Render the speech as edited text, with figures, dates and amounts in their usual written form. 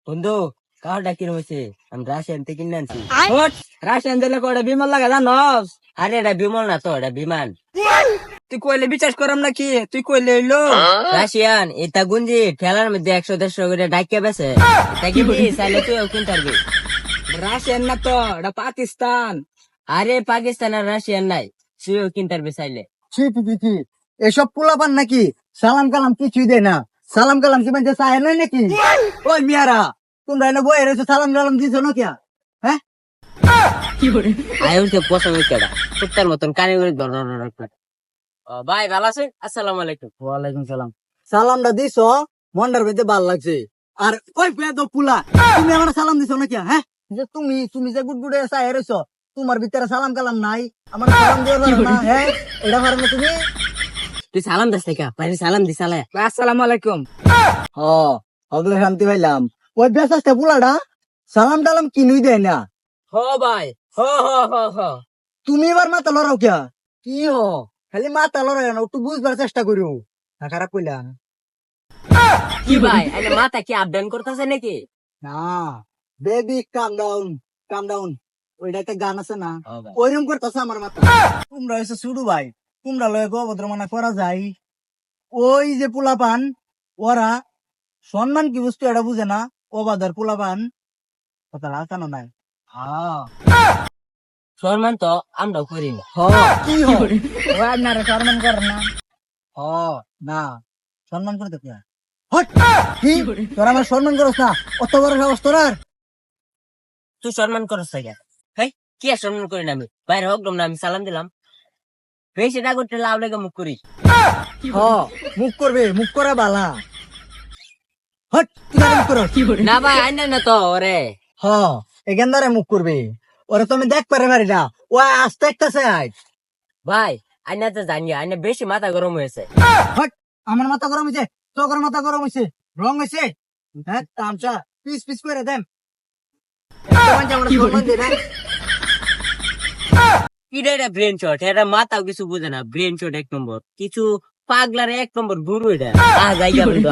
বন্ধু কাউটা কিরম হয়েছে? আমি রাশিয়ান থেকে কিনে আনছি। হোট, রাশিয়ান দিলে কয়টা বিমল লাগা জানস? আরে এটা বিমল না তো, এটা বিমান। তুই কইলে বিশ্বাস করাম নাকি? তুই কইলে হইলো রাশিয়ান এটা গুঞ্জি ঠেলার মধ্যে 100-150 করে ডাইকা বেছে। এটা কিনবি চাইলে তুইও কিনতে পারবি। রাশিয়ান না তো, এটা পাকিস্তান। আরে পাকিস্তান আর রাশিয়ান নাই, তুইও কিনতে পারবি চাইলে। ছি ছি ছি ছি। এসব পোলাপান নাকি সালাম কালাম কিছুই দেয় না। সালাম কালাম কি মানে চায় নাই নাকি? ওই মিয়ারা, তোমরা এনে বয়ে রয়েছো, সালাম কালাম দিছো না কিয়া? হ্যাঁ, আয়ুর কে পছন্দ কেডা কুত্তার মতন কানে করে ধর। ভাই ভালো আছেন? আসসালামু আলাইকুম। ওয়ালাইকুম সালাম। সালামটা দিছো, মন্ডার ভিতরে ভাল লাগছে। আর ওই বেদ পুলা, তুমি আমার সালাম দিছো না কিয়া? হ্যাঁ, যে তুমি যে গুডগুডে চায় রয়েছো, তোমার ভিতরে সালাম কালাম নাই, আমার সালাম দিয়ে পারো না? হ্যাঁ, এটা পারো না তুমি? তুই সালাম দাস থেকে বাইরে সালাম দি সালা। আসসালামু আলাইকুম। হ, হগলে শান্তি পাইলাম। ওই বেসাসটা পুলাটা সালাম টালাম কিনুই দেয় না। হ ভাই, হ হ হ হ। তুমি এবার মাথা লড়াও কিয়া? কি খালি মাথা লড়াই না, একটু বুঝবার চেষ্টা করিও না। খারাপ কইলা কি ভাই আরে মাথা কি আপ ডাউন করতেছে নাকি? না, বেবি কাম ডাউন, কাম ডাউন। ওইটা একটা গান আছে না, হ্যাঁ ভাই। ওইরকম করতেছে আমার মাথা। তোমরা হয়েছে শুরু ভাই, তোমরা লয়ে অভদ্র মানা করা যায়? ওই যে পোলাপান, ওরা সম্মান কি বস্তু এটা বুঝে না। অবাধার পোলাপান কথা আসানো নাই। সম্মান তো আমরাও করি না। কি ও আপনারা সম্মান করেন না? হ না, সম্মান করে তো হট কি তোরা আমার সম্মান করস না? অত বড় সাহস তোর? তুই সম্মান করছ না? হ্যাঁ, কি আর সম্মান করি না আমি? বাইরে হোক না আমি সালাম দিলাম। বেশি না করতে লাভ লেগে মুখ করিস। হ, মুখ করবে, মুখ করা বালা। হট, তুই মুখ করো। না ভাই আইনা না তো ওরে। হ, এখান দ্বারা মুখ করবে। ওরা তো আমি দেখ পারে পারি না, ও আস্তে একটা আজ। ভাই আইনা তো জানি আইনা বেশি মাথা গরম হয়েছে। হট, আমার মাথা গরম হয়েছে, তোর মাথা গরম হয়েছে, রং হয়েছে। হ্যাঁ, তামচা পিস পিস করে দেন। সম্মান দে না। কি রে এটা ব্রেন শট, এটা মাথাও কিছু বুঝে না। ব্রেন শট 1 নম্বর, কিছু পাগলার 1 নম্বর গুরু এটা। যাই বন্ধু।